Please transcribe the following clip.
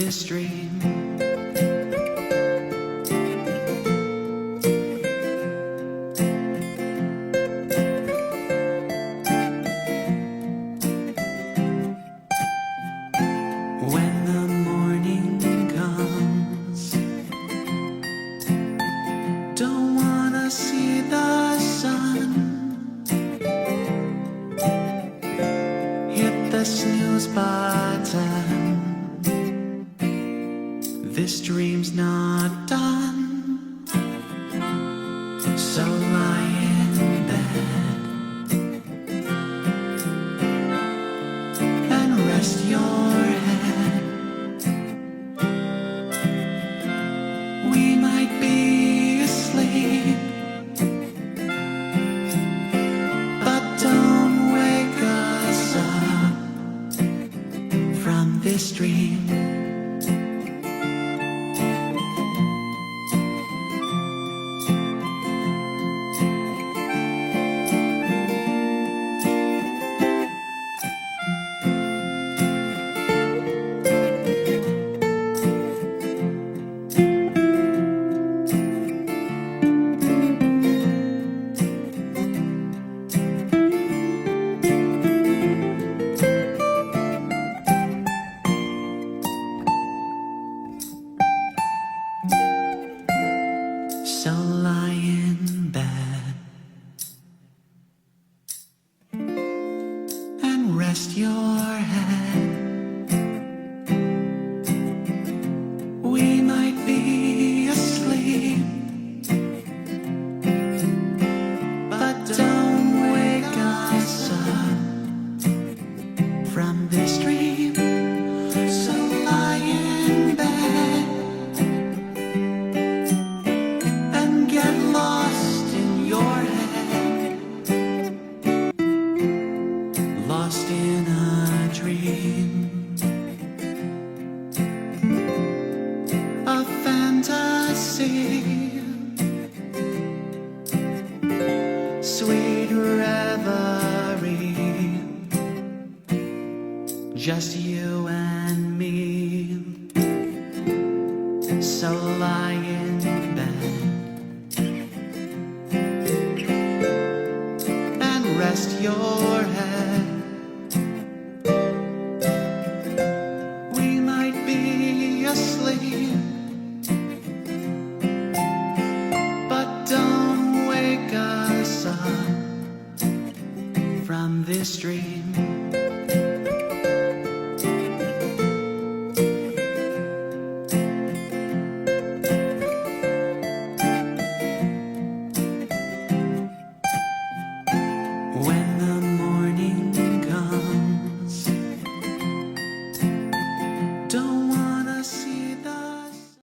this dream. When the morning comes, don't wanna see the sun. Hit the snooze button. This dream's not done. So lie in bed and rest your head. We might be asleep, but don't wake us up from this dream. So lie in bed and rest your head. We might be asleep, but don't wake us up from this dream. So lie in bed and get lost in your head, lost in a dream, a fantasy, sweet reverie, just you and me. So lie in bed and rest your head. We might be asleep, but don't wake us up from this dream.